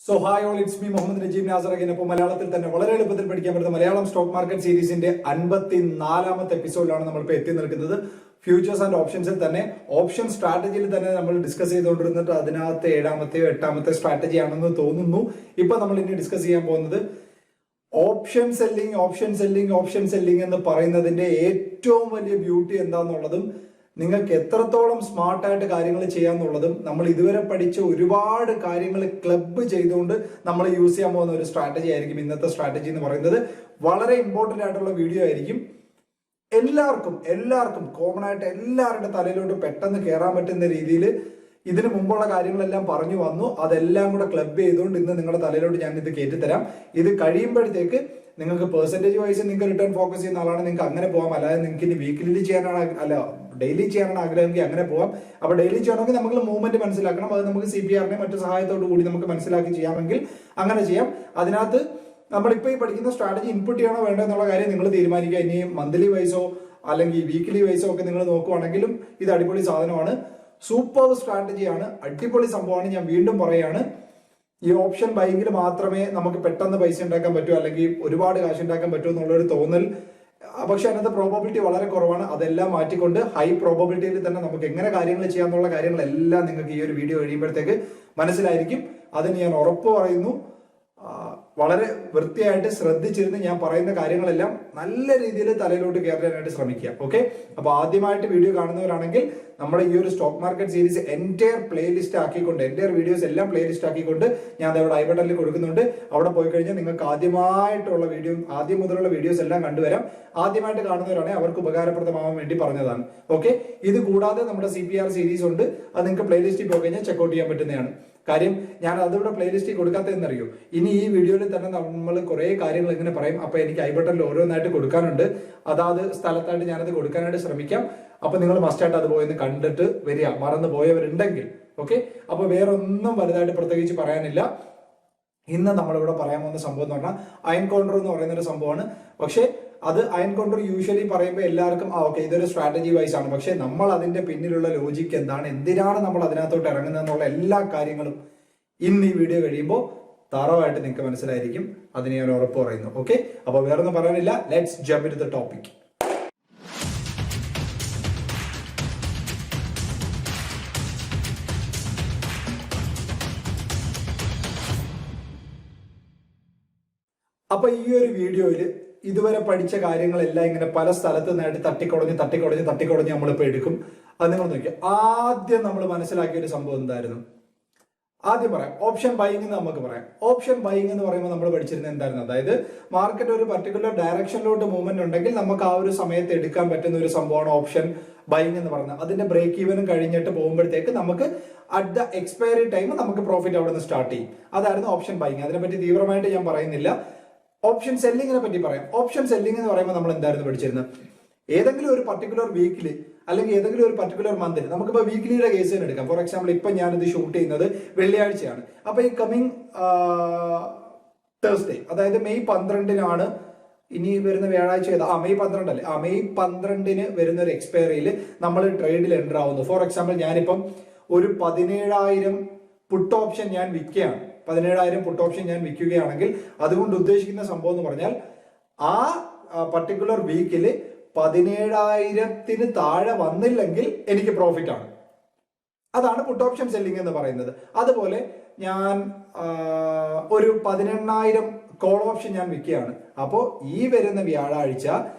So hi all, it's me Muhammad Najeeb Nasar again. അപ്പോൾ മലയാളത്തിൽ തന്നെ വളരെ എളുപ്പത്തിൽ പഠിക്കാൻ പറ്റുന്ന മലയാളം സ്റ്റോക്ക് മാർക്കറ്റ് സീരീസിന്റെ 54ാമത്തെ എപ്പിസോഡിലാണ് നമ്മളിപ്പോൾ എത്തി നിൽക്കുന്നത്. ഫ്യൂച്ചേഴ്സ് ആൻഡ് ഓപ്ഷൻസിൽ തന്നെ ഓപ്ഷൻ സ്ട്രാറ്റജിയിൽ തന്നെ നമ്മൾ ഡിസ്കസ് ചെയ്തുകൊണ്ടിരുന്നിട്ട് അതിനകത്ത് 7ാമത്തെയോ 8ാമത്തെ സ്ട്രാറ്റജി ആണെന്ന് തോന്നുന്നു. ഇപ്പൊ നമ്മൾ ഇനി ഡിസ്കസ് ചെയ്യാൻ പോകുന്നത് ഓപ്ഷൻ സെല്ലിംഗ് എന്ന് പറയുന്നതിന്റെ ഏറ്റവും വലിയ ബ്യൂട്ടി എന്താന്നുള്ളതും നിങ്ങൾക്ക് എത്രത്തോളം സ്മാർട്ടായിട്ട് കാര്യങ്ങൾ ചെയ്യാന്നുള്ളതും നമ്മൾ ഇതുവരെ പഠിച്ച ഒരുപാട് കാര്യങ്ങൾ ക്ലബ്ബ് ചെയ്തുകൊണ്ട് നമ്മൾ യൂസ് ചെയ്യാൻ പോകുന്ന ഒരു സ്ട്രാറ്റജി ആയിരിക്കും ഇന്നത്തെ സ്ട്രാറ്റജി എന്ന് പറയുന്നത്. വളരെ ഇമ്പോർട്ടന്റ് ആയിട്ടുള്ള വീഡിയോ ആയിരിക്കും. എല്ലാവർക്കും കോമൺ ആയിട്ട് എല്ലാവരുടെ തലയിലോട്ട് പെട്ടെന്ന് കയറാൻ പറ്റുന്ന രീതിയിൽ ഇതിനു മുമ്പുള്ള കാര്യങ്ങളെല്ലാം പറഞ്ഞു വന്നു. അതെല്ലാം കൂടെ ക്ലബ് ചെയ്തുകൊണ്ട് ഇന്ന് നിങ്ങളുടെ തലയിലോട്ട് ഞാൻ ഇത് കയറ്റിത്തരാം. ഇത് കഴിയുമ്പോഴത്തേക്ക് നിങ്ങൾക്ക് പെർസെന്റേജ് വൈസ് നിങ്ങൾക്ക് റിട്ടേൺ ഫോക്കസ് ചെയ്യുന്ന ആളാണ്, നിങ്ങൾക്ക് അങ്ങനെ പോകാം. അല്ലാതെ നിങ്ങൾക്ക് ഇനി വീക്കിലി ചെയ്യാനാണ് ഡെയിലി ചെയ്യാനാണ് ആഗ്രഹമെങ്കിൽ അങ്ങനെ പോകാം. അപ്പൊ ഡെയിലി ചെയ്യണമെങ്കിൽ നമുക്ക് മൂവ്മെന്റ് മനസ്സിലാക്കണം. അത് നമുക്ക് CPR മറ്റു സഹായത്തോടു കൂടി നമുക്ക് മനസ്സിലാക്കി ചെയ്യാമെങ്കിൽ അങ്ങനെ ചെയ്യാം. അതിനകത്ത് നമ്മളിപ്പോൾ ഈ പഠിക്കുന്ന സ്ട്രാറ്റജി ഇൻപുട്ട് ചെയ്യണോ വേണ്ടോ എന്നുള്ള കാര്യം നിങ്ങൾ തീരുമാനിക്കുക. ഇനി മന്ത്ലി വൈസോ അല്ലെങ്കിൽ വീക്കിലി വൈസോ ഒക്കെ നിങ്ങൾ നോക്കുവാണെങ്കിലും ഇത് അടിപൊളി സാധനമാണ്. സൂപ്പർ സ്ട്രാറ്റജിയാണ്, അടിപൊളി സംഭവമാണ്. ഞാൻ വീണ്ടും പറയാണ്, ഈ ഓപ്ഷൻ ബൈങ്ങിൽ മാത്രമേ നമുക്ക് പെട്ടെന്ന് പൈസ ഉണ്ടാക്കാൻ പറ്റൂ അല്ലെങ്കിൽ ഒരുപാട് കാശ് ഉണ്ടാക്കാൻ പറ്റൂ എന്നുള്ളൊരു തോന്നൽ. പക്ഷെ അതിനകത്ത് പ്രോബബിലിറ്റി വളരെ കുറവാണ്. അതെല്ലാം മാറ്റിക്കൊണ്ട് ഹൈ പ്രോബബിലിറ്റിയിൽ തന്നെ നമുക്ക് എങ്ങനെ കാര്യങ്ങൾ ചെയ്യാന്നുള്ള കാര്യങ്ങളെല്ലാം നിങ്ങൾക്ക് ഈ ഒരു വീഡിയോ കഴിയുമ്പോഴത്തേക്ക് മനസ്സിലായിരിക്കും. അതിന് ഞാൻ ഉറപ്പ് പറയുന്നു. വളരെ വൃത്തിയായിട്ട് ശ്രദ്ധിച്ചിരുന്ന് ഞാൻ പറയുന്ന കാര്യങ്ങളെല്ലാം നല്ല രീതിയിൽ തലയിലോട്ട് കയറാനായിട്ട് ശ്രമിക്കുക. ഓക്കെ, അപ്പൊ ആദ്യമായിട്ട് വീഡിയോ കാണുന്നവരാണെങ്കിൽ നമ്മുടെ ഈ ഒരു stock market series entire playlist ആക്കിക്കൊണ്ട് എൻറ്റയർ വീഡിയോസ് എല്ലാം പ്ലേലിസ്റ്റ് ആക്കിക്കൊണ്ട് ഞാൻ അവിടെ ഐ ബട്ടണിൽ കൊടുക്കുന്നുണ്ട്. അവിടെ പോയി കഴിഞ്ഞാൽ നിങ്ങൾക്ക് ആദ്യം മുതലുള്ള വീഡിയോസ് എല്ലാം കണ്ടുവരാം. ആദ്യമായിട്ട് കാണുന്നവരാണെങ്കിൽ അവർക്ക് ഉപകാരപ്രദമാവാൻ വേണ്ടി പറഞ്ഞതാണ്. ഓക്കെ, ഇത് കൂടാതെ നമ്മുടെ CPR സീരീസ് ഉണ്ട്. അത് നിങ്ങൾക്ക് പ്ലേലിസ്റ്റിൽ പോയി കഴിഞ്ഞാൽ ചെക്കൗട്ട് ചെയ്യാൻ പറ്റുന്നതാണ്. കാര്യം ഞാൻ അതിവിടെ പ്ലേലിസ്റ്റിൽ കൊടുക്കാത്തതെന്നറിയോ, ഇനി ഈ വീഡിയോയിൽ തന്നെ നമ്മൾ കുറെ കാര്യങ്ങൾ ഇങ്ങനെ പറയും. അപ്പൊ എനിക്ക് ഐ ബട്ടണിൽ ഓരോന്നായിട്ട് കൊടുക്കാനുണ്ട്. അതാത് സ്ഥലത്തായിട്ട് ഞാനത് കൊടുക്കാനായിട്ട് ശ്രമിക്കാം. അപ്പൊ നിങ്ങൾ മസ്റ്റായിട്ട് അത് പോയെന്ന് കണ്ടിട്ട് വരിക, മറന്നു പോയവരുണ്ടെങ്കിൽ. ഓക്കെ, അപ്പൊ വേറൊന്നും വലുതായിട്ട് പ്രത്യേകിച്ച് പറയാനില്ല. ഇന്ന് നമ്മളിവിടെ പറയാൻ പോകുന്ന സംഭവം എന്ന് പറഞ്ഞാൽ അയൺ കൗണ്ടർ എന്ന് പറയുന്ന ഒരു സംഭവമാണ്. പക്ഷേ അത് അയൺ കൗണ്ടർ യൂഷ്വലി പറയുമ്പോൾ എല്ലാവർക്കും ഓക്കെ ഇതൊരു സ്ട്രാറ്റജി വൈസ് ആണ്. പക്ഷെ നമ്മൾ അതിന്റെ പിന്നിലുള്ള ലോജിക്ക് എന്താണ്, എന്തിനാണ് നമ്മൾ അതിനകത്തോട്ട് ഇറങ്ങുന്നത് എന്നുള്ള എല്ലാ കാര്യങ്ങളും ഇന്ന് ഈ വീഡിയോ കഴിയുമ്പോൾ തറവായിട്ട് നിങ്ങൾക്ക് മനസ്സിലായിരിക്കും. അതിന് ഞാൻ ഉറപ്പ് പറയുന്നു. ഓക്കെ, അപ്പൊ വേറൊന്നും പറയാനില്ല. Let's jump in to the topic. അപ്പൊ ഈ ഒരു വീഡിയോയിൽ ഇതുവരെ പഠിച്ച കാര്യങ്ങളെല്ലാം ഇങ്ങനെ പല സ്ഥലത്ത് നിന്നായിട്ട് തട്ടിക്കുടഞ്ഞ് നമ്മളിപ്പോൾ എടുക്കും. അത് നിങ്ങൾ നോക്കിയാൽ ആദ്യം നമ്മൾ മനസ്സിലാക്കിയ ഒരു സംഭവം എന്തായിരുന്നു? ആദ്യം പറയാം, ഓപ്ഷൻ ബൈയിങ് എന്ന് നമുക്ക് പറയാം. ഓപ്ഷൻ ബൈയിങ് എന്ന് പറയുമ്പോൾ നമ്മൾ പഠിച്ചിരുന്നത് എന്തായിരുന്നു? അതായത് മാർക്കറ്റ് ഒരു പർട്ടിക്കുലർ ഡയറക്ഷനിലോട്ട് മൂവ്മെന്റ് ഉണ്ടെങ്കിൽ നമുക്ക് ആ ഒരു സമയത്ത് എടുക്കാൻ പറ്റുന്ന ഒരു സംഭവമാണ് ഓപ്ഷൻ ബൈയിങ് എന്ന് പറയുന്നത്. അതിന്റെ ബ്രേക്ക് ഈവനും കഴിഞ്ഞിട്ട് പോകുമ്പോഴത്തേക്ക് നമുക്ക് അറ്റ് ദ എക്സ്പയറി ടൈം നമുക്ക് പ്രോഫിറ്റ് അവിടെ നിന്ന് സ്റ്റാർട്ട് ചെയ്യും. അതായിരുന്നു ഓപ്ഷൻ ബൈയിങ്. അതിനെപ്പറ്റി തീവ്രമായിട്ട് ഞാൻ പറയുന്നില്ല. ഓപ്ഷൻ സെല്ലിങ്ങിനെ പറ്റി പറയാം. ഓപ്ഷൻ സെല്ലിംഗ് എന്ന് പറയുമ്പോൾ നമ്മൾ എന്തായിരുന്നു പഠിച്ചിരുന്നത്? ഏതെങ്കിലും ഒരു പർട്ടിക്കുലർ വീക്കിൽ അല്ലെങ്കിൽ ഏതെങ്കിലും ഒരു പർട്ടിക്കുലർ മന്തിൽ, നമുക്കിപ്പോൾ വീക്കിലിയുടെ കേസ് തന്നെ എടുക്കാം. ഫോർ എക്സാമ്പിൾ ഇപ്പം ഞാനിത് ഷൂട്ട് ചെയ്യുന്നത് വെള്ളിയാഴ്ചയാണ്. അപ്പൊ ഈ കമ്മിങ് തേഴ്സ്ഡേ, അതായത് മെയ് 12-നാണ് ഇനി വരുന്ന വ്യാഴാഴ്ച മെയ് 12 അല്ലേ? മെയ് 12-ന് വരുന്ന ഒരു എക്സ്പയറിയിൽ നമ്മൾ ട്രേഡിൽ എൻ്റർ ആവുന്നു. ഫോർ എക്സാമ്പിൾ ഞാനിപ്പം ഒരു 17,000 പുട്ട് ഓപ്ഷൻ ഞാൻ വിൽക്കുകയാണ്. 17,000 പുട്ട് ഓപ്ഷൻ ഞാൻ വിൽക്കുകയാണെങ്കിൽ അതുകൊണ്ട് ഉദ്ദേശിക്കുന്ന സംഭവം എന്ന് പറഞ്ഞാൽ ആ പർട്ടിക്കുലർ വീക്കിൽ 17,000-ന് താഴെ വന്നില്ലെങ്കിൽ എനിക്ക് പ്രോഫിറ്റ് ആണ്. അതാണ് പുട്ട് ഓപ്ഷൻ സെല്ലിംഗ് എന്ന് പറയുന്നത്. അതുപോലെ ഞാൻ ഒരു 18,000 കോൾ ഓപ്ഷൻ ഞാൻ വിൽക്കുകയാണ്. അപ്പോൾ ഈ വരുന്ന വ്യാഴാഴ്ച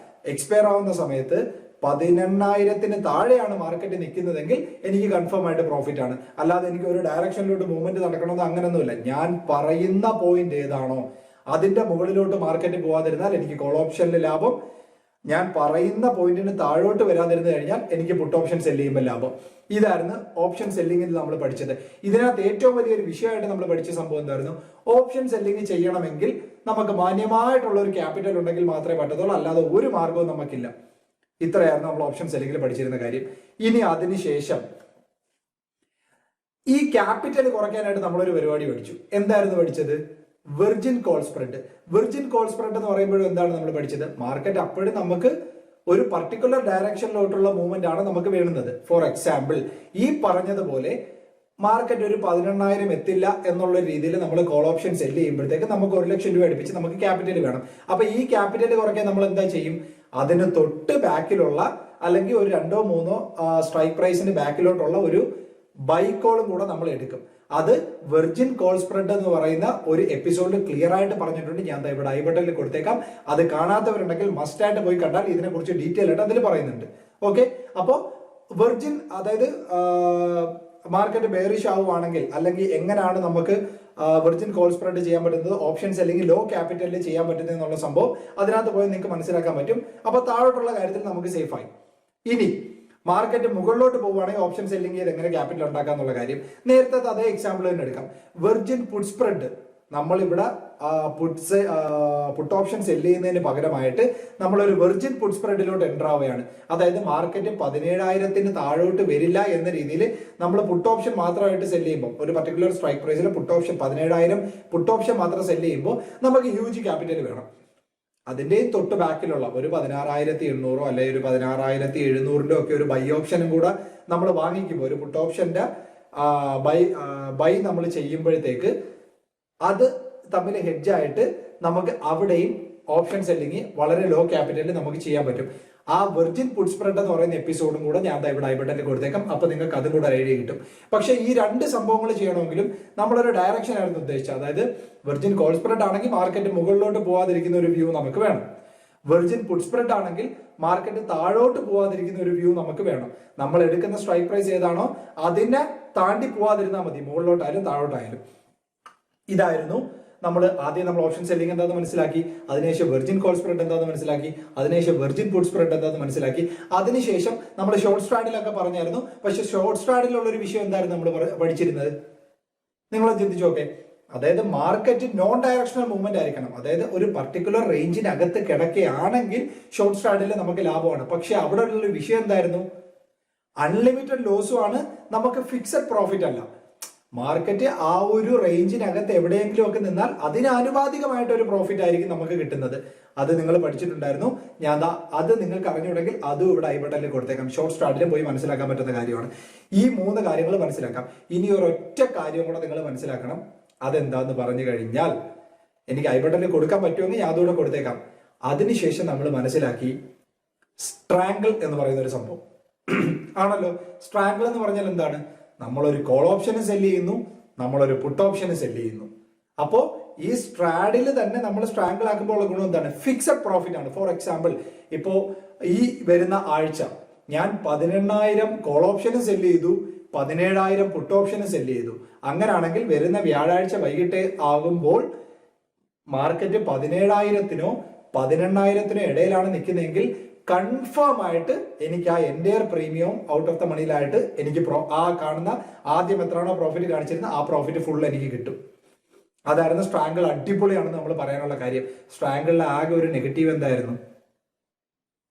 എക്സ്പയർ ആവുന്ന സമയത്ത് 18,000-ന് താഴെയാണ് മാർക്കറ്റ് നിൽക്കുന്നതെങ്കിൽ എനിക്ക് കൺഫേം ആയിട്ട് പ്രോഫിറ്റ് ആണ്. അല്ലാതെ എനിക്ക് ഒരു ഡയറക്ഷനിലോട്ട് മൂവ്മെന്റ് നടക്കണമെന്ന് അങ്ങനെയൊന്നുമില്ല. ഞാൻ പറയുന്ന പോയിന്റ് ഏതാണോ അതിന്റെ മുകളിലോട്ട് മാർക്കറ്റ് പോകാതിരുന്നാൽ എനിക്ക് കോൾ ഓപ്ഷനിൽ ലാഭം. ഞാൻ പറയുന്ന പോയിന്റിന് താഴോട്ട് വരാതിരുന്നു കഴിഞ്ഞാൽ എനിക്ക് പുട്ട് ഓപ്ഷൻ സെല് ചെയ്യുമ്പോൾ ലാഭം. ഇതായിരുന്നു ഓപ്ഷൻ സെല്ലിങ്ങിൽ നമ്മൾ പഠിച്ചത്. ഇതിനകത്ത് ഏറ്റവും വലിയൊരു വിഷയമായിട്ട് നമ്മൾ പഠിച്ച സംഭവം എന്തായിരുന്നു? ഓപ്ഷൻ സെല്ലിങ് ചെയ്യണമെങ്കിൽ നമുക്ക് മാന്യമായിട്ടുള്ള ഒരു ക്യാപിറ്റൽ ഉണ്ടെങ്കിൽ മാത്രമേ പറ്റത്തുള്ളൂ, അല്ലാതെ ഒരു മാർഗവും നമുക്കില്ല. ഇത്രയായിരുന്നു നമ്മൾ ഓപ്ഷൻ സെല്ലിങ്ങിൽ പഠിച്ചിരുന്ന കാര്യം. ഇനി അതിനുശേഷം ഈ ക്യാപിറ്റൽ കുറയ്ക്കാനായിട്ട് നമ്മളൊരു പരിപാടി പഠിച്ചു. എന്തായിരുന്നു പഠിച്ചത്? Virgin call spread. Virgin call spread എന്ന് പറയുമ്പോഴും എന്താണ് നമ്മൾ പഠിച്ചത്? മാർക്കറ്റ് അപ്പോഴും നമുക്ക് ഒരു പർട്ടിക്കുലർ ഡയറക്ഷനിലോട്ടുള്ള മൂവ്മെന്റ് ആണ് നമുക്ക് വേണ്ടുന്നത്. ഫോർ എക്സാമ്പിൾ ഈ പറഞ്ഞതുപോലെ മാർക്കറ്റ് ഒരു 18,000 എത്തില്ല എന്നുള്ള രീതിയിൽ നമ്മൾ കോൾ ഓപ്ഷൻ സെല്ല് ചെയ്യുമ്പോഴത്തേക്ക് നമുക്ക് 1,00,000 രൂപ അടുപ്പിച്ച് നമുക്ക് ക്യാപിറ്റൽ വേണം. അപ്പൊ ഈ ക്യാപിറ്റൽ കുറയ്ക്കാൻ നമ്മൾ എന്താ ചെയ്യും? അതിന് തൊട്ട് ബാക്കിലുള്ള അല്ലെങ്കിൽ ഒരു 2-3 സ്ട്രൈക്ക് പ്രൈസിന് ബാക്കിലോട്ടുള്ള ഒരു ബൈ കോളും കൂടെ നമ്മൾ എടുക്കും. അത് വെർജിൻ കോൾ സ്പ്രെഡ് എന്ന് പറയുന്ന ഒരു എപ്പിസോഡിൽ ക്ലിയർ ആയിട്ട് പറഞ്ഞിട്ടുണ്ട്. ഞാൻ ഇവിടെ ഐ ബട്ടണിൽ കൊടുത്തേക്കാം. അത് കാണാത്തവരുണ്ടെങ്കിൽ മസ്റ്റ് ആയിട്ട് പോയി കണ്ടാൽ ഇതിനെ കുറിച്ച് ഡീറ്റെയിൽ ആയിട്ട് അതിൽ പറയുന്നുണ്ട്. ഓക്കെ, അപ്പോ വെർജിൻ അതായത് മാർക്കറ്റ് ബെയറിഷ് ആവുകയാണെങ്കിൽ അല്ലെങ്കിൽ എങ്ങനെയാണ് നമുക്ക് വെർജിൻ കോൾ സ്പ്രെഡ് ചെയ്യാൻ പറ്റുന്നത്, ഓപ്ഷൻസ് അല്ലെങ്കിൽ ലോ ക്യാപിറ്റലിൽ ചെയ്യാൻ പറ്റുന്നത് എന്നുള്ള സംഭവം അതിനകത്ത് പോയി നിങ്ങൾക്ക് മനസ്സിലാക്കാൻ പറ്റും. അപ്പൊ താഴോട്ടുള്ള കാര്യത്തിൽ നമുക്ക് സേഫ് ആയി. ഇനി മാർക്കറ്റ് മുകളിലോട്ട് പോവുകയാണെങ്കിൽ ഓപ്ഷൻ സെല്ലിംഗ് ചെയ്ത് എങ്ങനെ ക്യാപിറ്റൽ ഉണ്ടാക്കാം എന്നുള്ള കാര്യം നേരത്തെ അതേ എക്സാമ്പിൾ തന്നെ എടുക്കാം. വെർജിൻ പുട്ട് സ്പ്രെഡ് നമ്മളിവിടെ പുട്ട് ഓപ്ഷൻ സെല്ല് ചെയ്യുന്നതിന് പകരമായിട്ട് നമ്മളൊരു വെർജിൻ പുട്ട് സ്പ്രെഡിലോട്ട് എൻ്റർ ആവുകയാണ്. അതായത് മാർക്കറ്റ് 17,000 താഴോട്ട് വരില്ല എന്ന രീതിയിൽ നമ്മൾ പുട്ട് ഓപ്ഷൻ മാത്രമായിട്ട് സെല്ല് ചെയ്യുമ്പോൾ ഒരു പർട്ടിക്കുലർ സ്ട്രൈക്ക് പ്രൈസിൽ പുട്ട് ഓപ്ഷൻ 17,000 പുട്ട് ഓപ്ഷൻ മാത്രം സെല്ല് ചെയ്യുമ്പോൾ നമുക്ക് ഹ്യൂജ് ക്യാപിറ്റൽ വേണം. അതിന്റെ തൊട്ട് ബാക്കിലുള്ള ഒരു 16,800 അല്ലെങ്കിൽ ഒരു 16,700 ഒക്കെ ഒരു ബൈ ഓപ്ഷനും കൂടെ നമ്മൾ വാങ്ങിക്കുമ്പോൾ ഒരു പുട്ട് ഓപ്ഷന്റെ ബൈ നമ്മൾ ചെയ്യുമ്പോഴത്തേക്ക് അത് തമ്മിൽ ഹെഡ്ജായിട്ട് നമുക്ക് അവിടെയും ഓപ്ഷൻ സെല്ലിങ് വളരെ ലോ ക്യാപിറ്റലിൽ നമുക്ക് ചെയ്യാൻ പറ്റും. ആ വെർജിൻ പുട്ട് സ്പ്രെഡ് എന്ന് പറയുന്ന എപ്പിസോഡും കൂടെ ഞാൻ ഇവിടെ ഐ ബട്ടണിൽ കൊടുത്തേക്കാം. അപ്പൊ നിങ്ങൾക്ക് അതും കൂടെ ഐഡിയ കിട്ടും. പക്ഷെ ഈ രണ്ട് സംഭവങ്ങൾ ചെയ്യണമെങ്കിലും നമ്മളൊരു ഡയറക്ഷൻ ആയിരുന്നു ഉദ്ദേശിച്ചത്. അതായത് വെർജിൻ കോൾ സ്പ്രെഡ് ആണെങ്കിൽ മാർക്കറ്റ് മുകളിലോട്ട് പോവാതിരിക്കുന്ന ഒരു വ്യൂ നമുക്ക് വേണം. വെർജിൻ പുട്ട് സ്പ്രെഡ് ആണെങ്കിൽ മാർക്കറ്റ് താഴോട്ട് പോവാതിരിക്കുന്ന ഒരു വ്യൂ നമുക്ക് വേണം. നമ്മൾ എടുക്കുന്ന സ്ട്രൈക്ക് പ്രൈസ് ഏതാണോ അതിനെ താണ്ടി പോവാതിരുന്നാൽ മതി, മുകളിലോട്ടായാലും താഴോട്ടായാലും. ഇതായിരുന്നു നമ്മൾ ഓപ്ഷൻ സെല്ലിംഗ് എന്താന്ന് മനസ്സിലാക്കി, അതിനുശേഷം വെർജിൻ കോൾ സ്പ്രെഡ് എന്താന്ന് മനസ്സിലാക്കി, അതിനുശേഷം വെർജിൻ പുട്ട് സ്പ്രെഡ് എന്താന്ന് മനസ്സിലാക്കി. അതിനുശേഷം നമ്മൾ ഷോർട്ട് സ്ട്രാഡിലൊക്കെ പറഞ്ഞായിരുന്നു. പക്ഷെ ഷോർട്ട് സ്ട്രാഡിലുള്ള ഒരു വിഷയം എന്തായിരുന്നു നമ്മൾ പഠിച്ചിരുന്നത്? നിങ്ങൾ ചിന്തിച്ചു നോക്കെ. അതായത് മാർക്കറ്റ് നോൺ ഡയറക്ഷണൽ മൂവ്മെന്റ് ആയിരിക്കണം. അതായത് ഒരു പർട്ടിക്കുലർ റേഞ്ചിനകത്ത് കിടക്കുകയാണെങ്കിൽ ഷോർട്ട് സ്ട്രാഡിൽ നമുക്ക് ലാഭമാണ്. പക്ഷെ അവിടെ ഉള്ള വിഷയം എന്തായിരുന്നു? അൺലിമിറ്റഡ് ലോസും ആണ്, നമുക്ക് ഫിക്സഡ് പ്രോഫിറ്റ് അല്ല. മാർക്കറ്റ് ആ ഒരു റേഞ്ചിനകത്ത് എവിടെയെങ്കിലും ഒക്കെ നിന്നാൽ അതിന് ആനുപാതികമായിട്ട് ഒരു പ്രോഫിറ്റ് ആയിരിക്കും നമുക്ക് കിട്ടുന്നത്. അത് നിങ്ങൾ പഠിച്ചിട്ടുണ്ടായിരുന്നു. അത് നിങ്ങൾക്ക് അറിഞ്ഞുണ്ടെങ്കിൽ അതും ഇവിടെ ഐ ബട്ടണിൽ കൊടുത്തേക്കാം. ഷോർട്ട് സ്റ്റാർട്ടിലും പോയി മനസ്സിലാക്കാൻ പറ്റുന്ന കാര്യമാണ്. ഈ 3 കാര്യങ്ങൾ മനസ്സിലാക്കാം. ഇനി ഒരൊറ്റ കാര്യം കൂടെ നിങ്ങൾ മനസ്സിലാക്കണം. അതെന്താന്ന് പറഞ്ഞു കഴിഞ്ഞാൽ എനിക്ക് ഐ ബട്ടണിൽ കൊടുക്കാൻ പറ്റുമെങ്കിൽ ഞാൻ അതുകൂടെ കൊടുത്തേക്കാം. അതിനുശേഷം നമ്മൾ മനസ്സിലാക്കി സ്ട്രാങ്കിൾ എന്ന് പറയുന്ന ഒരു സംഭവം ആണല്ലോ. സ്ട്രാങ്കിൾ എന്ന് പറഞ്ഞാൽ എന്താണ്? നമ്മളൊരു കോൾ ഓപ്ഷന് സെല്ല് ചെയ്യുന്നു, നമ്മളൊരു പുട്ട് ഓപ്ഷന് സെല്ല് ചെയ്യുന്നു. അപ്പോ ഈ സ്ട്രാഡിൽ തന്നെ നമ്മൾ സ്ട്രാങ്കിൾ ആക്കുമ്പോൾ ഉള്ള ഗുണം എന്താണ്? ഫിക്സഡ് പ്രോഫിറ്റ് ആണ്. ഫോർ എക്സാമ്പിൾ, ഇപ്പോ ഈ വരുന്ന ആഴ്ച ഞാൻ 18,000 കോൾ ഓപ്ഷന് സെല്ല് ചെയ്തു, 17,000 പുട്ട് ഓപ്ഷന് സെല്ല് ചെയ്തു. അങ്ങനെയാണെങ്കിൽ വരുന്ന വ്യാഴാഴ്ച വൈകിട്ട് ആകുമ്പോൾ മാർക്കറ്റ് 17,000-ത്തിനോ 18,000-ത്തിനോ ഇടയിലാണ് നിൽക്കുന്നതെങ്കിൽ കൺഫേം ആയിട്ട് എനിക്ക് ആ entire premium out of the മണിയിലായിട്ട് എനിക്ക് ആ കാണുന്ന ആദ്യം എത്രയാണോ പ്രോഫിറ്റ് കാണിച്ചിരുന്നത് ആ പ്രോഫിറ്റ് ഫുൾ എനിക്ക് കിട്ടും. അതായിരുന്നു സ്ട്രാങ്കിൾ. അടിപൊളിയാണെന്ന് നമ്മൾ പറയാനുള്ള കാര്യം. സ്ട്രാങ്കിളിലെ ആകെ ഒരു നെഗറ്റീവ് എന്തായിരുന്നു?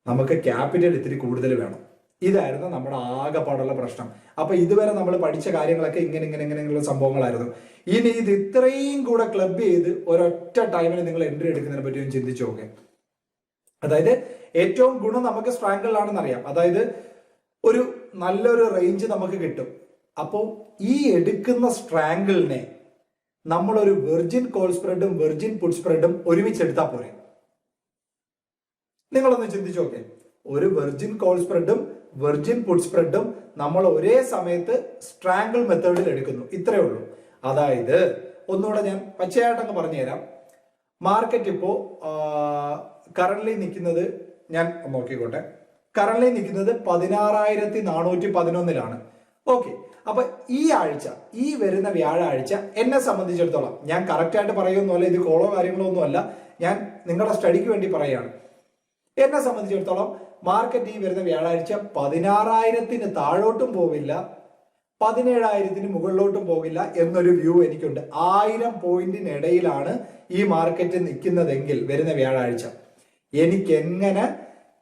നമുക്ക് ക്യാപിറ്റൽ ഇത്തിരി കൂടുതൽ വേണം. ഇതായിരുന്നു നമ്മുടെ ആകെപ്പാടുള്ള പ്രശ്നം. അപ്പൊ ഇതുവരെ നമ്മൾ പഠിച്ച കാര്യങ്ങളൊക്കെ ഇങ്ങനെയുള്ള സംഭവങ്ങളായിരുന്നു. ഇനി ഇത് ഇത്രയും കൂടെ ക്ലബ് ചെയ്ത് ഒരൊറ്റ ടൈമിൽ നിങ്ങൾ എൻട്രി എടുക്കുന്നതിനെ പറ്റി ഒന്ന് ചിന്തിച്ചു നോക്കെ. അതായത് ഏറ്റവും ഗുണം നമുക്ക് സ്ട്രാങ്കിളിലാണെന്ന് അറിയാം. അതായത് ഒരു നല്ലൊരു റേഞ്ച് നമുക്ക് കിട്ടും. അപ്പോൾ ഈ എടുക്കുന്ന സ്ട്രാങ്കിളിനെ നമ്മളൊരു വെർജിൻ കോൾ സ്പ്രെഡും വെർജിൻ പുട്ട് സ്പ്രെഡും ഒരുമിച്ചെടുത്താൽ പോരെ? നിങ്ങളൊന്ന് ചിന്തിച്ചു നോക്കെ. ഒരു വെർജിൻ കോൾ സ്പ്രെഡും വെർജിൻ പുട്ട് സ്പ്രെഡും നമ്മൾ ഒരേ സമയത്ത് സ്ട്രാങ്കിൾ മെത്തേഡിൽ എടുക്കുന്നു. ഇത്രയേ ഉള്ളൂ. അതായത് ഒന്നുകൂടെ ഞാൻ പച്ചയായിട്ടങ്ങ് പറഞ്ഞു തരാം. മാർക്കറ്റ് ഇപ്പോ കറന്റ്ലി നിൽക്കുന്നത്, ഞാൻ നോക്കിക്കോട്ടെ, കറന്റ്ലി നിൽക്കുന്നത് 16,411 ഓക്കെ. അപ്പൊ ഈ ആഴ്ച, ഈ വരുന്ന വ്യാഴാഴ്ച എന്നെ സംബന്ധിച്ചിടത്തോളം, ഞാൻ കറക്റ്റ് ആയിട്ട് പറയുന്നല്ല, ഇത് കോളോ കാര്യങ്ങളോ ഒന്നുമല്ല, ഞാൻ നിങ്ങളുടെ സ്റ്റഡിക്ക് വേണ്ടി പറയുകയാണ്. എന്നെ സംബന്ധിച്ചിടത്തോളം മാർക്കറ്റ് ഈ വരുന്ന വ്യാഴാഴ്ച 16,000-ത്തിന് താഴോട്ടും പോവില്ല, 17,000-ത്തിന് മുകളിലോട്ടും പോകില്ല എന്നൊരു വ്യൂ എനിക്കുണ്ട്. 1000 പോയിന്റിനിടയിലാണ് ഈ മാർക്കറ്റ് നിൽക്കുന്നതെങ്കിൽ വരുന്ന വ്യാഴാഴ്ച എനിക്ക് എങ്ങനെ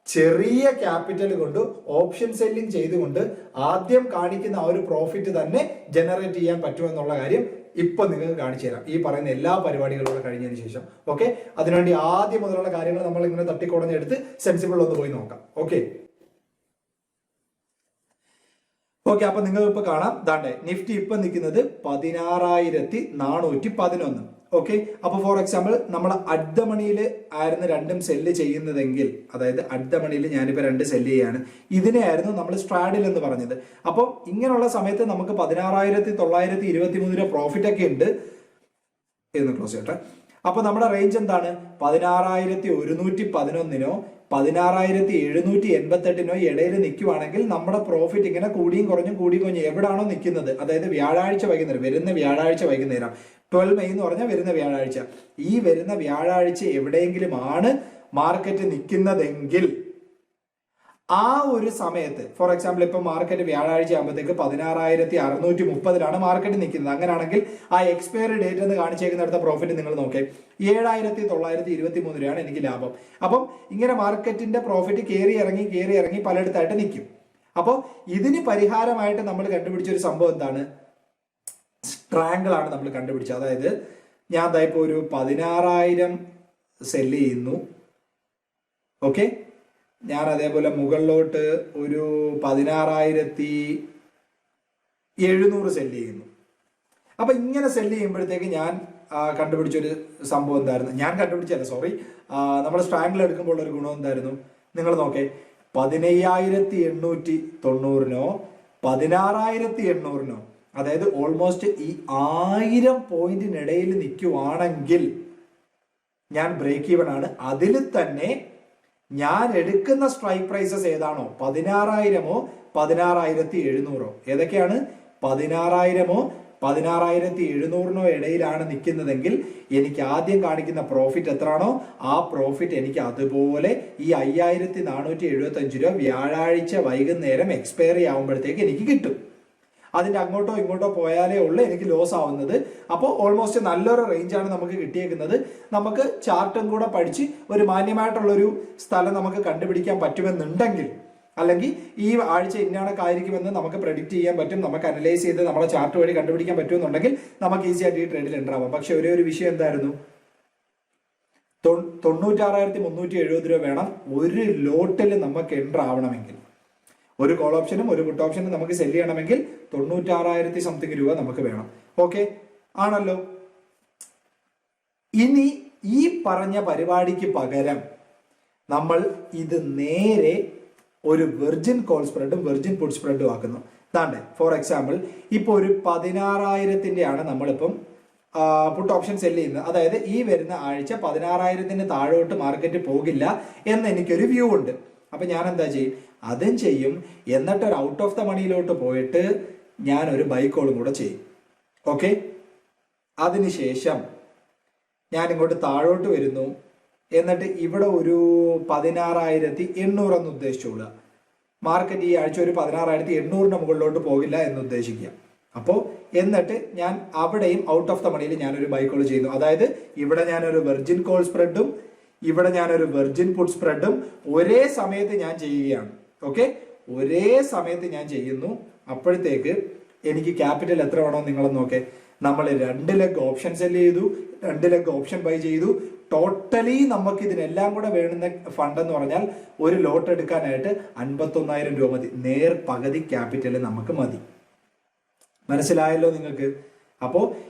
ചെറിയ ക്യാപിറ്റൽ കൊണ്ട് ഓപ്ഷൻ സെല്ലിംഗ് ചെയ്തുകൊണ്ട് ആദ്യം കാണിക്കുന്ന ആ ഒരു പ്രോഫിറ്റ് തന്നെ ജനറേറ്റ് ചെയ്യാൻ പറ്റുമെന്നുള്ള കാര്യം ഇപ്പൊ നിങ്ങൾക്ക് കാണിച്ചു തരാം. ഈ പറയുന്ന എല്ലാ പരിപാടികളും കഴിഞ്ഞതിന് ശേഷം. ഓക്കെ, അതിനുവേണ്ടി ആദ്യം മുതലുള്ള കാര്യങ്ങൾ നമ്മൾ ഇങ്ങനെ തട്ടിക്കുടഞ്ഞെടുത്ത് സെൻസിബിൾ ഒന്ന് പോയി നോക്കാം. ഓക്കെ, ഓക്കെ, അപ്പൊ നിങ്ങൾ ഇപ്പൊ കാണാം, ദാണ്ടെ നിഫ്റ്റി ഇപ്പൊ നിൽക്കുന്നത് 16,411. ഓക്കെ, അപ്പൊ ഫോർ എക്സാമ്പിൾ നമ്മൾ അറ്റ് ദ മണിയിൽ ആയിരുന്നു രണ്ടും സെല്ല് ചെയ്യുന്നതെങ്കിൽ, അതായത് അറ്റ് ദ മണിയിൽ ഞാനിപ്പോ 2 സെല്ല് ചെയ്യാണ്, ഇതിനെയായിരുന്നു നമ്മൾ സ്ട്രാഡിൽ എന്ന് പറഞ്ഞത്. അപ്പോൾ ഇങ്ങനെയുള്ള സമയത്ത് നമുക്ക് 16,923 രൂപ പ്രോഫിറ്റ് ഒക്കെ ഉണ്ട് എന്ന് ക്ലോസ് ചെയ്യട്ടെ. അപ്പൊ നമ്മുടെ റേഞ്ച് എന്താണ്? 16,111നോ 16,788നോ ഇടയിൽ നിൽക്കുവാണെങ്കിൽ നമ്മുടെ പ്രോഫിറ്റ് ഇങ്ങനെ കൂടിയും കുറഞ്ഞും എവിടാണോ നിൽക്കുന്നത്, അതായത് വ്യാഴാഴ്ച വൈകുന്നേരം, വരുന്ന വ്യാഴാഴ്ച വൈകുന്നേരം 12 മെയ് എന്ന് പറഞ്ഞാൽ വരുന്ന വ്യാഴാഴ്ച, ഈ വരുന്ന വ്യാഴാഴ്ച എവിടെയെങ്കിലും ആണ് മാർക്കറ്റ് നിൽക്കുന്നതെങ്കിൽ ആ ഒരു സമയത്ത്, ഫോർ എക്സാമ്പിൾ ഇപ്പൊ മാർക്കറ്റ് വ്യാഴാഴ്ച ആകുമ്പോഴത്തേക്ക് 16,630 മാർക്കറ്റ് നിൽക്കുന്നത്. അങ്ങനെയാണെങ്കിൽ ആ എക്സ്പയറി ഡേറ്റ് എന്ന് കാണിച്ചേക്കുന്നിടത്ത പ്രോഫിറ്റ് നിങ്ങൾ നോക്കേ, 7,923 രൂപയാണ് എനിക്ക് ലാഭം. അപ്പം ഇങ്ങനെ മാർക്കറ്റിന്റെ പ്രോഫിറ്റ് കയറി ഇറങ്ങി പലയിടത്തായിട്ട് നിൽക്കും. അപ്പോൾ ഇതിന് പരിഹാരമായിട്ട് നമ്മൾ കണ്ടുപിടിച്ച ഒരു സംഭവം എന്താണ്? സ്ട്രാങ്കിൾ ആണ് നമ്മൾ കണ്ടുപിടിച്ചത്. അതായത് ഞാൻ ഇപ്പൊ ഒരു 16,000 സെല്ല് ചെയ്യുന്നു. ഓക്കെ, ഞാൻ അതേപോലെ മുകളിലോട്ട് ഒരു 16,700 സെല്ല് ചെയ്യുന്നു. അപ്പൊ ഇങ്ങനെ സെല്ല് ചെയ്യുമ്പോഴത്തേക്ക് ഞാൻ കണ്ടുപിടിച്ചൊരു സംഭവം എന്തായിരുന്നു? ഞാൻ കണ്ടുപിടിച്ചല്ല, സോറി, നമ്മൾ സ്ട്രാങ്കിൾ എടുക്കുമ്പോൾ ഒരു ഗുണം എന്തായിരുന്നു? നിങ്ങൾ നോക്കേ, 15,890നോ 16,800നോ, അതായത് ഓൾമോസ്റ്റ് ഈ 1000 പോയിന്റിനിടയിൽ നിൽക്കുവാണെങ്കിൽ ഞാൻ ബ്രേക്ക് ഈവൻ ആണ്. അതിൽ തന്നെ ഞാൻ എടുക്കുന്ന സ്ട്രൈക്ക് പ്രൈസസ് ഏതാണോ, 16,000ഓ 16,700ഓ, ഏതൊക്കെയാണ്? 16,000ഓ 16,700നോ ഇടയിലാണ് നിൽക്കുന്നതെങ്കിൽ എനിക്ക് ആദ്യം കാണിക്കുന്ന പ്രോഫിറ്റ് എത്രയാണോ ആ പ്രോഫിറ്റ് എനിക്ക് അതുപോലെ ഈ 5,475 രൂപ വ്യാഴാഴ്ച വൈകുന്നേരം എക്സ്പയറി ആവുമ്പോഴത്തേക്ക് എനിക്ക് കിട്ടും. അതിന്റെ അങ്ങോട്ടോ ഇങ്ങോട്ടോ പോയാലേ ഉള്ളൂ എനിക്ക് ലോസ് ആവുന്നത്. അപ്പോൾ ഓൾമോസ്റ്റ് നല്ലൊരു റേഞ്ചാണ് നമുക്ക് കിട്ടിയേക്കുന്നത്. നമുക്ക് ചാർട്ടും കൂടെ പഠിച്ച് ഒരു മാന്യമായിട്ടുള്ളൊരു സ്ഥലം നമുക്ക് കണ്ടുപിടിക്കാൻ പറ്റുമെന്നുണ്ടെങ്കിൽ, അല്ലെങ്കിൽ ഈ ആഴ്ച ഇന്നണക്കായിരിക്കുമെന്ന് നമുക്ക് പ്രെഡിക്റ്റ് ചെയ്യാൻ പറ്റും, നമുക്ക് അനലൈസ് ചെയ്ത് നമ്മുടെ ചാർട്ട് വഴി കണ്ടുപിടിക്കാൻ പറ്റുമെന്നുണ്ടെങ്കിൽ നമുക്ക് ഈസി ആയിട്ട് ഈ ട്രേഡിൽ എൻ്റർ ആവാം. പക്ഷെ ഒരേ ഒരു വിഷയം എന്തായിരുന്നു? 96,370 രൂപ വേണം ഒരു ലോട്ടിൽ നമുക്ക് എൻ്റർ ആവണമെങ്കിൽ. ഒരു കോൾ ഓപ്ഷനും ഒരു പുട്ട് ഓപ്ഷനും നമുക്ക് സെല് ചെയ്യണമെങ്കിൽ 96,000 സംതിങ് രൂപ നമുക്ക് വേണം. ഓക്കെ ആണല്ലോ. ഇനി ഈ പറഞ്ഞ പരിപാടിക്ക് പകരം നമ്മൾ ഇത് നേരെ ഒരു വെർജിൻ കോൾ സ്പ്രെഡും വെർജിൻ പുട്ട് സ്പ്രെഡും ആക്കുന്നു. താണ്ടെ ഫോർ എക്സാമ്പിൾ ഇപ്പൊ ഒരു 16,000 ആണ് നമ്മളിപ്പം പുട്ട് ഓപ്ഷൻ സെല് ചെയ്യുന്നത്. അതായത് ഈ വരുന്ന ആഴ്ച 16,000 താഴോട്ട് മാർക്കറ്റ് പോകില്ല എന്ന് എനിക്കൊരു വ്യൂ ഉണ്ട്. അപ്പൊ ഞാൻ എന്താ ചെയ്യും? അതും ചെയ്യും. എന്നിട്ട് ഒരു ഔട്ട് ഓഫ് ദ മണിയിലോട്ട് പോയിട്ട് ഞാൻ ഒരു ബൈ കോളും കൂടെ ചെയ്യും. ഓക്കെ, അതിനുശേഷം ഞാൻ ഇങ്ങോട്ട് താഴോട്ട് വരുന്നു. എന്നിട്ട് ഇവിടെ ഒരു 16,800 എന്ന് ഉദ്ദേശിച്ചോളുക. മാർക്കറ്റ് ഈ ആഴ്ച ഒരു 16,800 മുകളിലോട്ട് പോകില്ല എന്ന് ഉദ്ദേശിക്കുക. അപ്പോൾ എന്നിട്ട് ഞാൻ അവിടെയും ഔട്ട് ഓഫ് ദ മണിയിൽ ഞാനൊരു ബൈ കോൾ ചെയ്യുന്നു. അതായത് ഇവിടെ ഞാനൊരു വെർജിൻ കോൾ സ്പ്രെഡും ഇവിടെ ഞാനൊരു വെർജിൻ പുട്ട് സ്പ്രെഡും ഒരേ സമയത്ത് ഞാൻ ചെയ്യുകയാണ്. ഓക്കെ, ഒരേ സമയത്ത് ഞാൻ ചെയ്യുന്നു. അപ്പോഴത്തേക്ക് എനിക്ക് ക്യാപിറ്റൽ എത്ര വേണോ നിങ്ങളൊന്ന് നോക്കേ. നമ്മൾ 2 ലെഗ് ഓപ്ഷൻ സെല് ചെയ്തു, 2 ലെഗ് ഓപ്ഷൻ ബൈ ചെയ്തു. ടോട്ടലി നമുക്ക് ഇതിനെല്ലാം കൂടെ വേണ്ടുന്ന ഫണ്ട് എന്ന് പറഞ്ഞാൽ ഒരു ലോട്ട് എടുക്കാനായിട്ട് 51,000 രൂപ മതി. നേർ പകുതി ക്യാപിറ്റൽ നമുക്ക് മതി. മനസ്സിലായല്ലോ നിങ്ങൾക്ക്? അപ്പോ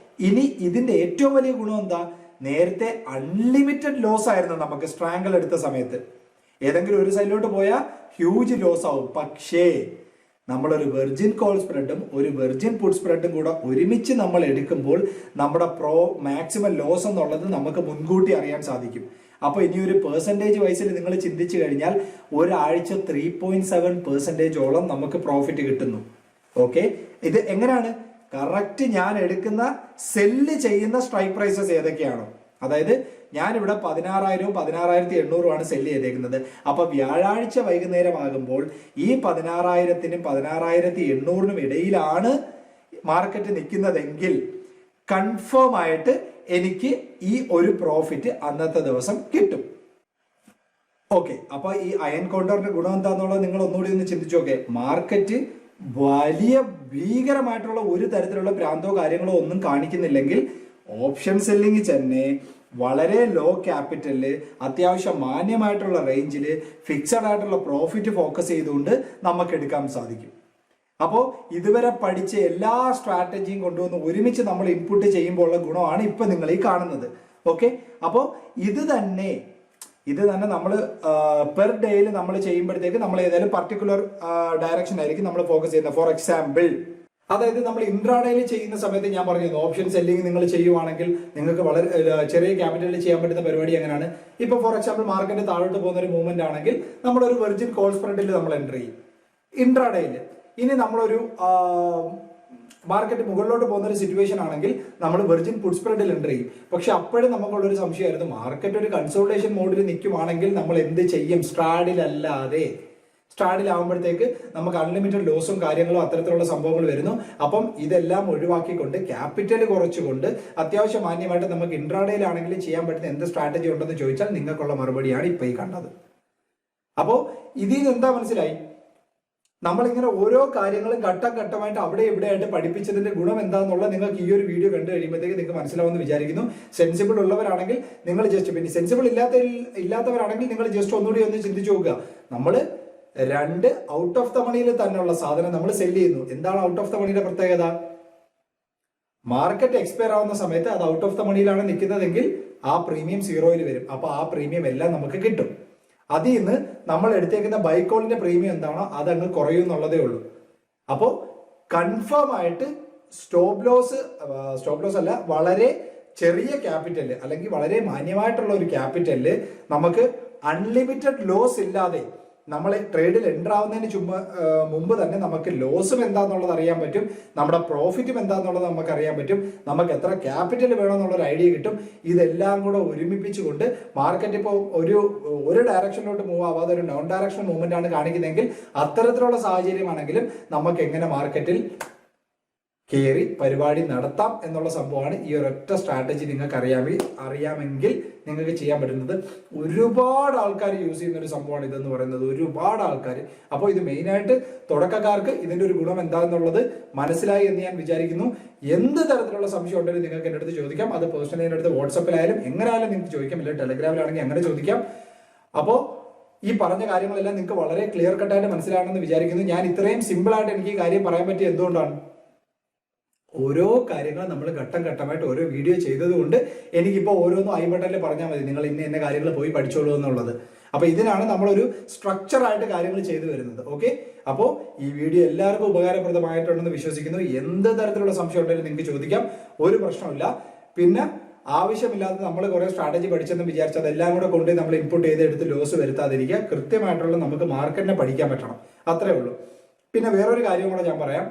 ഇനി ഇതിന്റെ ഏറ്റവും വലിയ ഗുണം എന്താ? നേരത്തെ അൺലിമിറ്റഡ് ലോസ് ആയിരുന്നു നമുക്ക് സ്ട്രാങ്കിൾ എടുത്ത സമയത്ത്. ഏതെങ്കിലും ഒരു സൈഡിലോട്ട് പോയാൽ ഹ്യൂജ് ലോസ് ആവും. പക്ഷേ നമ്മളൊരു വെർജിൻ കോൾ സ്പ്രെഡും ഒരു വെർജിൻ പുട്ട് സ്പ്രെഡും കൂടെ ഒരുമിച്ച് നമ്മൾ എടുക്കുമ്പോൾ നമ്മുടെ മാക്സിമം ലോസ് എന്നുള്ളത് നമുക്ക് മുൻകൂട്ടി അറിയാൻ സാധിക്കും. അപ്പൊ ഇനി ഒരു പെർസെൻറ്റേജ് വൈസിൽ നിങ്ങൾ ചിന്തിച്ചു കഴിഞ്ഞാൽ ഒരാഴ്ച 3.7% നമുക്ക് പ്രോഫിറ്റ് കിട്ടുന്നു. ഓക്കെ, ഇത് എങ്ങനെയാണ്? കറക്റ്റ് ഞാൻ എടുക്കുന്ന സെല്ല് ചെയ്യുന്ന സ്ട്രൈക്ക് പ്രൈസസ് ഏതൊക്കെയാണോ, അതായത് ഞാനിവിടെ 16,000ഉം 16,800ഉം ആണ് സെല്ല് ചെയ്തേക്കുന്നത്. അപ്പൊ വ്യാഴാഴ്ച വൈകുന്നേരം ആകുമ്പോൾ ഈ 16,000നും 16,800നും ഇടയിലാണ് മാർക്കറ്റ് നിൽക്കുന്നതെങ്കിൽ കൺഫേം ആയിട്ട് എനിക്ക് ഈ ഒരു പ്രോഫിറ്റ് അന്നത്തെ ദിവസം കിട്ടും. ഓക്കെ, അപ്പൊ ഈ അയൺ കൗണ്ടറിന്റെ ഗുണം എന്താന്നുള്ളത് നിങ്ങൾ ഒന്നുകൂടി ഒന്ന് ചിന്തിച്ചു നോക്കേ. മാർക്കറ്റ് വലിയ ഭീകരമായിട്ടുള്ള ഒരു തരത്തിലുള്ള ഭ്രാന്തോ കാര്യങ്ങളോ ഒന്നും കാണിക്കുന്നില്ലെങ്കിൽ ഓപ്ഷൻ സെല്ലിംഗ് തന്നെ വളരെ ലോ ക്യാപിറ്റലില് അത്യാവശ്യം മാന്യമായിട്ടുള്ള റേഞ്ചിൽ ഫിക്സഡ് ആയിട്ടുള്ള പ്രോഫിറ്റ് ഫോക്കസ് ചെയ്തുകൊണ്ട് നമുക്ക് എടുക്കാൻ സാധിക്കും. അപ്പോൾ ഇതുവരെ പഠിച്ച എല്ലാ സ്ട്രാറ്റജിയും കൊണ്ടുവന്ന് ഒരുമിച്ച് നമ്മൾ ഇൻപുട്ട് ചെയ്യുമ്പോൾ ഉള്ള ഗുണമാണ് ഇപ്പൊ നിങ്ങൾ ഈ കാണുന്നത്. ഓക്കെ, അപ്പോൾ ഇത് തന്നെ നമ്മൾ പെർ ഡേയിൽ നമ്മൾ ചെയ്യുമ്പോഴത്തേക്ക് നമ്മൾ ഏതായാലും പർട്ടിക്കുലർ ഡയറക്ഷൻ ആയിരിക്കും നമ്മൾ ഫോക്കസ് ചെയ്യുന്നത്. ഫോർ എക്സാമ്പിൾ, അതായത് നമ്മൾ ഇൻട്രാഡേയിൽ ചെയ്യുന്ന സമയത്ത് ഞാൻ പറഞ്ഞിരുന്നു, ഓപ്ഷൻ സെല്ലിംഗ് നിങ്ങൾ ചെയ്യുവാണെങ്കിൽ നിങ്ങൾക്ക് വളരെ ചെറിയ ക്യാപിറ്റലിൽ ചെയ്യാൻ പറ്റുന്ന പരിപാടി എങ്ങനെയാണ്. ഇപ്പൊ ഫോർ എക്സാമ്പിൾ മാർക്കറ്റ് താഴോട്ട് പോകുന്ന ഒരു മൂവ്മെന്റ് ആണെങ്കിൽ നമ്മളൊരു വെർജിൻ കോൾ സ്പ്രെഡിൽ നമ്മൾ എൻട്രി ചെയ്യും ഇൻട്രാഡേയിൽ. ഇനി നമ്മളൊരു മാർക്കറ്റ് മുകളിലോട്ട് പോകുന്ന ഒരു സിറ്റുവേഷൻ ആണെങ്കിൽ നമ്മൾ വെർജിൻ പുട്ട് സ്പ്രെഡിൽ എൻട്രി ചെയ്യും. പക്ഷെ അപ്പോഴും നമുക്കുള്ളൊരു സംശയമായിരുന്നു, മാർക്കറ്റ് ഒരു കൺസോൾട്ടേഷൻ മോഡിൽ നിൽക്കുവാണെങ്കിൽ നമ്മൾ എന്ത് ചെയ്യും? സ്ട്രാഡിലാവുമ്പോഴത്തേക്ക് നമുക്ക് അൺലിമിറ്റഡ് ലോസും കാര്യങ്ങളും അത്തരത്തിലുള്ള സംഭവങ്ങൾ വരുന്നു. അപ്പം ഇതെല്ലാം ഒഴിവാക്കിക്കൊണ്ട് ക്യാപിറ്റൽ കുറച്ചുകൊണ്ട് അത്യാവശ്യം മാന്യമായിട്ട് നമുക്ക് ഇൻട്രാഡേയിലാണെങ്കിലും ചെയ്യാൻ പറ്റുന്ന എന്ത് സ്ട്രാറ്റജി ഉണ്ടെന്ന് ചോദിച്ചാൽ നിങ്ങൾക്കുള്ള മറുപടിയാണ് ഇപ്പൊ ഈ കണ്ടത്. അപ്പോൾ ഇതിൽ നിന്ന് എന്താ മനസ്സിലായി? നമ്മളിങ്ങനെ ഓരോ കാര്യങ്ങളും ഘട്ടം ഘട്ടമായിട്ട് അവിടെ ഇവിടെ ആയിട്ട് പഠിപ്പിച്ചതിന്റെ ഗുണം എന്താണെന്നുള്ള നിങ്ങൾക്ക് ഈ ഒരു വീഡിയോ കണ്ടു കഴിയുമ്പോഴത്തേക്ക് നിങ്ങൾക്ക് മനസ്സിലാവുമെന്ന് വിചാരിക്കുന്നു. സെൻസിബിൾ ഉള്ളവരാണെങ്കിൽ നിങ്ങൾ ജസ്റ്റ്, പിന്നെ സെൻസിബിൾ ഇല്ലാത്തവരാണെങ്കിൽ നിങ്ങൾ ജസ്റ്റ് ഒന്നുകൂടി ഒന്ന് ചിന്തിച്ചു നോക്കുക. നമ്മൾ 2 ഔട്ട് ഓഫ് ദ മണിയിൽ തന്നെയുള്ള സാധനം നമ്മൾ സെല് ചെയ്യുന്നു. എന്താണ് ഔട്ട് ഓഫ് ദ മണിയുടെ പ്രത്യേകത? മാർക്കറ്റ് എക്സ്പയർ ആവുന്ന സമയത്ത് അത് ഔട്ട് ഓഫ് ദ മണിയിലാണ് നിൽക്കുന്നതെങ്കിൽ ആ പ്രീമിയം 0-ൽ വരും. അപ്പൊ ആ പ്രീമിയം എല്ലാം നമുക്ക് കിട്ടും. അതിൽ നിന്ന് നമ്മൾ എടുത്തേക്കുന്ന ബൈക്കോളിന്റെ പ്രീമിയം എന്താണോ അത് അങ്ങ് കുറയും എന്നുള്ളതേ ഉള്ളൂ. അപ്പോൾ കൺഫേം ആയിട്ട് സ്റ്റോപ്പ് ലോസ് അല്ല, വളരെ ചെറിയ ക്യാപിറ്റല് അല്ലെങ്കിൽ വളരെ മാന്യമായിട്ടുള്ള ഒരു ക്യാപിറ്റലില് നമുക്ക് അൺലിമിറ്റഡ് ലോസ് ഇല്ലാതെ നമ്മൾ ട്രേഡിൽ എൻ്റർ ആവുന്നതിന് മുമ്പ് തന്നെ നമുക്ക് ലോസും എന്താണെന്നുള്ളത് അറിയാൻ പറ്റും, നമ്മുടെ പ്രോഫിറ്റും എന്താണെന്നുള്ളത് നമുക്ക് അറിയാൻ പറ്റും, നമുക്ക് എത്ര ക്യാപിറ്റൽ വേണമെന്നുള്ളൊരു ഐഡിയ കിട്ടും. ഇതെല്ലാം കൂടെ ഒരുമിപ്പിച്ചുകൊണ്ട് മാർക്കറ്റ് ഇപ്പോൾ ഒരു ഡയറക്ഷനിലോട്ട് മൂവ് ആവാതെ ഒരു നോൺ ഡയറക്ഷണൽ മൂവ്മെന്റ് ആണ് കാണിക്കുന്നതെങ്കിൽ അത്തരത്തിലുള്ള സാഹചര്യമാണെങ്കിലും നമുക്ക് എങ്ങനെ മാർക്കറ്റിൽ കയറി പരിപാടി നടത്താം എന്നുള്ള സംഭവമാണ് ഈ ഒരൊറ്റ സ്ട്രാറ്റജി നിങ്ങൾക്ക് അറിയാമെങ്കിൽ നിങ്ങൾക്ക് ചെയ്യാൻ പറ്റുന്നത്. ഒരുപാട് ആൾക്കാർ യൂസ് ചെയ്യുന്ന ഒരു സംഭവമാണ് ഇതെന്ന് പറയുന്നത്, ഒരുപാട് ആൾക്കാർ. അപ്പോൾ ഇത് മെയിനായിട്ട് തുടക്കക്കാർക്ക് ഇതിന്റെ ഒരു ഗുണം എന്താണെന്നുള്ളത് മനസ്സിലായി എന്ന് ഞാൻ വിചാരിക്കുന്നു. എന്ത് തരത്തിലുള്ള സംശയം ഉണ്ടെങ്കിലും നിങ്ങൾക്ക് എൻ്റെ അടുത്ത് ചോദിക്കാം. അത് പേഴ്സണലി എൻ്റെ അടുത്ത് വാട്സപ്പിലായാലും എങ്ങനെയായാലും നിങ്ങൾക്ക് ചോദിക്കാം, ഇല്ല ടെലഗ്രാമിലാണെങ്കിൽ അങ്ങനെ ചോദിക്കാം. അപ്പോൾ ഈ പറഞ്ഞ കാര്യങ്ങളെല്ലാം നിങ്ങൾക്ക് വളരെ ക്ലിയർ കട്ടായിട്ട് മനസ്സിലാണെന്ന് വിചാരിക്കുന്നു. ഞാൻ ഇത്രയും സിമ്പിളായിട്ട് എനിക്ക് ഈ കാര്യം പറയാൻ പറ്റിയ എന്തുകൊണ്ടാണ്? ഓരോ കാര്യങ്ങളും നമ്മൾ ഘട്ടം ഘട്ടമായിട്ട് ഓരോ വീഡിയോ ചെയ്തതുകൊണ്ട് എനിക്കിപ്പോൾ ഓരോന്നും ഐ ബട്ടണിൽ പറഞ്ഞാൽ മതി, നിങ്ങൾ ഇന്ന കാര്യങ്ങൾ പോയി പഠിച്ചോളൂ എന്നുള്ളത്. അപ്പൊ ഇതിനാണ് നമ്മളൊരു സ്ട്രക്ചറായിട്ട് കാര്യങ്ങൾ ചെയ്തു വരുന്നത്. ഓക്കെ, അപ്പോൾ ഈ വീഡിയോ എല്ലാവർക്കും ഉപകാരപ്രദമായിട്ടുണ്ടെന്ന് വിശ്വസിക്കുന്നു. എന്ത് തരത്തിലുള്ള സംശയം ഉണ്ടെങ്കിലും നിങ്ങൾക്ക് ചോദിക്കാം, ഒരു പ്രശ്നമില്ല. പിന്നെ ആവശ്യമില്ലാതെ നമ്മൾ കുറെ സ്ട്രാറ്റജി പഠിച്ചെന്ന് വിചാരിച്ചാൽ അതെല്ലാം കൂടെ കൊണ്ടുപോയി നമ്മൾ ഇൻപുട്ട് ചെയ്തെടുത്ത് ലോസ് വരുത്താതിരിക്കുക. കൃത്യമായിട്ടുള്ള നമുക്ക് മാർക്കറ്റിനെ പഠിക്കാൻ പറ്റണം, അത്രേ ഉള്ളൂ. പിന്നെ വേറൊരു കാര്യം കൂടെ ഞാൻ പറയാം,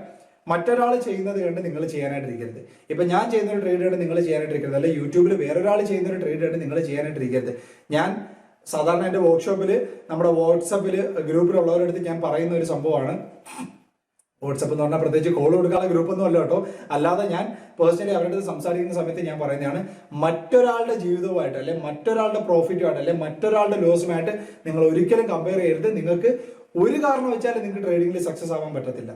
മറ്റൊരാൾ ചെയ്യുന്നത് കണ്ട് നിങ്ങൾ ചെയ്യാനായിട്ടിരിക്കരുത്. ഇപ്പൊ ഞാൻ ചെയ്യുന്ന ഒരു ട്രേഡ് കണ്ട് നിങ്ങൾ ചെയ്യാനായിട്ടിരിക്കരുത്, അല്ലെ യൂട്യൂബിൽ വേറൊരാൾ ചെയ്യുന്ന ഒരു ട്രേഡ് കണ്ട് നിങ്ങൾ ചെയ്യാനായിട്ടിരിക്കരുത്. ഞാൻ സാധാരണ എൻ്റെ വർക്ക്ഷോപ്പിൽ നമ്മുടെ വാട്സപ്പിൽ ഗ്രൂപ്പിലുള്ളവരുടെ അടുത്ത് ഞാൻ പറയുന്ന ഒരു സംഭവമാണ്. വാട്സപ്പ് എന്ന് പറഞ്ഞാൽ പ്രത്യേകിച്ച് കോൾ കൊടുക്കാനുള്ള ഗ്രൂപ്പൊന്നും അല്ല കേട്ടോ, അല്ലാതെ ഞാൻ പേഴ്സണലി അവരുടെ അടുത്ത് സംസാരിക്കുന്ന സമയത്ത് ഞാൻ പറയുന്നതാണ്, മറ്റൊരാളുടെ ജീവിതവുമായിട്ട് അല്ലെ മറ്റൊരാളുടെ പ്രോഫിറ്റുമായിട്ട് അല്ലെ മറ്റൊരാളുടെ ലോസുമായിട്ട് നിങ്ങൾ ഒരിക്കലും കമ്പയർ ചെയ്യരുത്. നിങ്ങൾക്ക് ഒരു കാരണം വെച്ചാൽ നിങ്ങൾക്ക് ട്രേഡിംഗിൽ സക്സസ് ആവാൻ പറ്റത്തില്ല.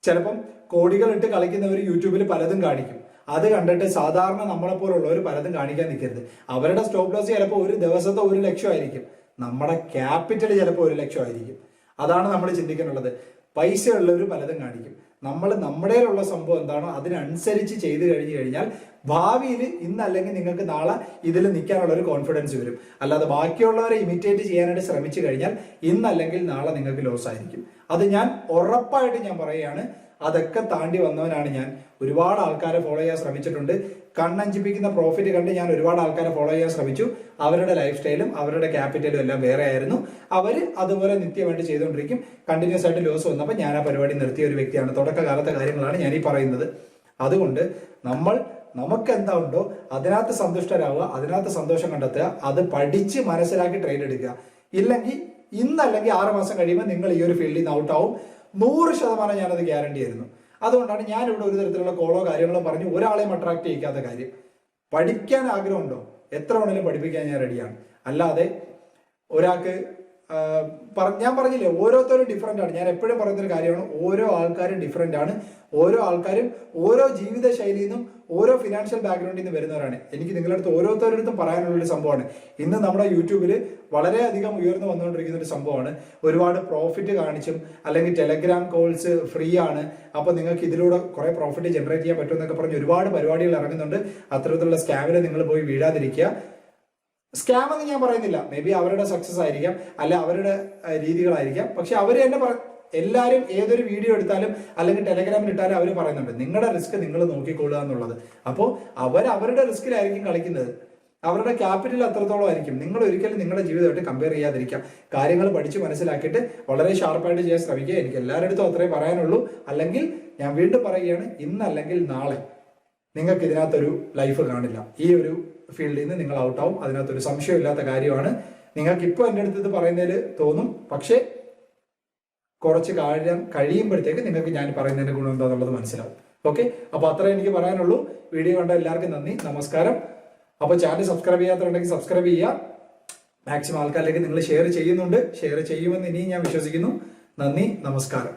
ചിലപ്പം കോടികൾ ഇട്ട് കളിക്കുന്നവർ യൂട്യൂബിൽ പലതും കാണിക്കും, അത് കണ്ടിട്ട് സാധാരണ നമ്മളെപ്പോലുള്ളവർ പലതും കാണിക്കാൻ നിൽക്കരുത്. അവരുടെ സ്റ്റോപ്പ് ലോസ് ചിലപ്പോൾ ഒരു ദിവസത്തെ 1 ലക്ഷം ആയിരിക്കും, നമ്മുടെ ക്യാപിറ്റൽ ചിലപ്പോൾ 1 ലക്ഷം ആയിരിക്കും. അതാണ് നമ്മൾ ചിന്തിക്കാനുള്ളത്. പൈസ ഉള്ളവർ പലതും കാണിക്കും. നമ്മൾ നമ്മുടെയിലുള്ള സംഭവം എന്താണോ അതിനനുസരിച്ച് ചെയ്തു കഴിഞ്ഞാൽ ഭാവിയിൽ ഇന്നല്ലെങ്കിൽ നിങ്ങൾക്ക് നാളെ ഇതിൽ നിൽക്കാനുള്ള ഒരു കോൺഫിഡൻസ് വരും. അല്ലാതെ ബാക്കിയുള്ളവരെ ഇമിറ്റേറ്റ് ചെയ്യാനായിട്ട് ശ്രമിച്ചു കഴിഞ്ഞാൽ ഇന്നല്ലെങ്കിൽ നാളെ നിങ്ങൾക്ക് ലോസ് ആയിരിക്കും. അത് ഞാൻ ഉറപ്പായിട്ട് ഞാൻ പറയുകയാണ്. അതൊക്കെ താണ്ടി വന്നവനാണ് ഞാൻ. ഒരുപാട് ആൾക്കാരെ ഫോളോ ചെയ്യാൻ ശ്രമിച്ചിട്ടുണ്ട്. കണ്ണഞ്ചിപ്പിക്കുന്ന പ്രോഫിറ്റ് കണ്ട് ഞാൻ ഒരുപാട് ആൾക്കാരെ ഫോളോ ചെയ്യാൻ ശ്രമിച്ചു. അവരുടെ ലൈഫ് സ്റ്റൈലും അവരുടെ ക്യാപിറ്റലും എല്ലാം വേറെ ആയിരുന്നു. അവർ അതുപോലെ നിത്യമായിട്ട് ചെയ്തുകൊണ്ടിരിക്കും. കണ്ടിന്യൂസ് ആയിട്ട് ലോസ് വന്നപ്പോൾ ഞാൻ ആ പരിപാടി നിർത്തിയ ഒരു വ്യക്തിയാണ്. തുടക്കകാലത്തെ കാര്യങ്ങളാണ് ഞാൻ ഈ പറയുന്നത്. അതുകൊണ്ട് നമുക്ക് എന്താ ഉണ്ടോ അതിനകത്ത് സന്തുഷ്ടരാവുക, അതിനകത്ത് സന്തോഷം കണ്ടെത്തുക, അത് പഠിച്ച് മനസ്സിലാക്കി ട്രേഡ് എടുക്കുക. ഇന്നല്ലെങ്കിൽ 6 മാസം കഴിയുമ്പോൾ നിങ്ങൾ ഈ ഒരു ഫീൽഡിൽ നിന്ന് ഔട്ടാവും. 100% ഞാനത് ഗ്യാരണ്ടി ആയിരുന്നു. അതുകൊണ്ടാണ് ഞാനിവിടെ ഒരു തരത്തിലുള്ള കോളോ കാര്യങ്ങളോ പറഞ്ഞ് ഒരാളെയും അട്രാക്ട് ചെയ്യിക്കാത്ത കാര്യം. പഠിക്കാൻ ആഗ്രഹമുണ്ടോ എത്ര വേണേലും പഠിപ്പിക്കാൻ ഞാൻ റെഡിയാണ്. അല്ലാതെ ഒരാൾക്ക് ഞാൻ പറഞ്ഞില്ലേ, ഓരോരുത്തരും ഡിഫറെന്റ് ആണ്. ഞാൻ എപ്പോഴും പറയുന്നൊരു കാര്യമാണ്, ഓരോ ആൾക്കാരും ഡിഫറെന്റ് ആണ്. ഓരോ ആൾക്കാരും ഓരോ ജീവിത ശൈലിയിൽ നിന്നും ഓരോ ഫിനാൻഷ്യൽ ബാക്ക്ഗ്രൗണ്ടിൽ നിന്ന് വരുന്നവരാണ്. എനിക്ക് നിങ്ങളുടെ അടുത്ത് ഓരോരുത്തരുടെ പറയാനുള്ള ഒരു സംഭവമാണ്, ഇന്ന് നമ്മുടെ യൂട്യൂബിൽ വളരെയധികം ഉയർന്നു വന്നുകൊണ്ടിരിക്കുന്ന ഒരു സംഭവമാണ്. ഒരുപാട് പ്രോഫിറ്റ് കാണിച്ചും അല്ലെങ്കിൽ ടെലഗ്രാം കോൾസ് ഫ്രീ ആണ്, അപ്പൊ നിങ്ങൾക്ക് ഇതിലൂടെ കുറെ പ്രോഫിറ്റ് ജനറേറ്റ് ചെയ്യാൻ പറ്റും എന്നൊക്കെ പറഞ്ഞ് ഒരുപാട് പരിപാടികൾ ഇറങ്ങുന്നുണ്ട്. അത്തരത്തിലുള്ള സ്കാമിൽ നിങ്ങൾ പോയി വീഴാതിരിക്കുക. സ്കാം എന്ന് ഞാൻ പറയുന്നില്ല, മേ ബി അവരുടെ സക്സസ് ആയിരിക്കാം, അല്ല അവരുടെ രീതികളായിരിക്കാം. പക്ഷെ അവർ തന്നെ എല്ലാവരും ഏതൊരു വീഡിയോ എടുത്താലും അല്ലെങ്കിൽ ടെലഗ്രാമിൽ ഇട്ടാലും അവർ പറയുന്നുണ്ട് നിങ്ങളുടെ റിസ്ക് നിങ്ങൾ നോക്കിക്കൊള്ളുക എന്നുള്ളത്. അപ്പോൾ അവരുടെ റിസ്കിലായിരിക്കും കളിക്കുന്നത്, അവരുടെ ക്യാപിറ്റൽ അത്രത്തോളം ആയിരിക്കും. നിങ്ങൾ ഒരിക്കലും നിങ്ങളുടെ ജീവിതമായിട്ട് കമ്പയർ ചെയ്യാതിരിക്കാം. കാര്യങ്ങൾ പഠിച്ച് മനസ്സിലാക്കിയിട്ട് വളരെ ഷാർപ്പായിട്ട് ചെയ്യാൻ ശ്രമിക്കുക. എനിക്ക് എല്ലാവരുടെ അടുത്തും അത്രേ പറയാനുള്ളൂ. അല്ലെങ്കിൽ ഞാൻ വീണ്ടും പറയുകയാണ്, ഇന്നല്ലെങ്കിൽ നാളെ നിങ്ങൾക്ക് ഇതിനകത്തൊരു ലൈഫ് കാണില്ല. ഈ ഒരു ഫീൽഡിൽ നിന്ന് നിങ്ങൾ ഔട്ടാവും, അതിനകത്തൊരു സംശയമില്ലാത്ത കാര്യമാണ്. നിങ്ങൾക്ക് ഇപ്പോൾ എൻ്റെ അടുത്ത് ഇത് പറയുന്നതിൽ തോന്നും, പക്ഷേ കുറച്ച് കാര്യം കഴിയുമ്പോഴത്തേക്ക് നിങ്ങൾക്ക് ഞാൻ പറയുന്നതിന്റെ ഗുണം എന്താണെന്നുള്ളത് മനസ്സിലാവും. ഓക്കെ, അപ്പൊ അത്രേ എനിക്ക് പറയാനുള്ളൂ. വീഡിയോ കണ്ട എല്ലാവർക്കും നന്ദി, നമസ്കാരം. അപ്പൊ ചാനൽ സബ്സ്ക്രൈബ് ചെയ്യാത്തതുണ്ടെങ്കിൽ സബ്സ്ക്രൈബ് ചെയ്യുക. മാക്സിമം ആൾക്കാരിലേക്ക് നിങ്ങൾ ഷെയർ ചെയ്യുന്നുണ്ട്, ഷെയർ ചെയ്യുമെന്ന് ഇനിയും ഞാൻ വിശ്വസിക്കുന്നു. നന്ദി, നമസ്കാരം.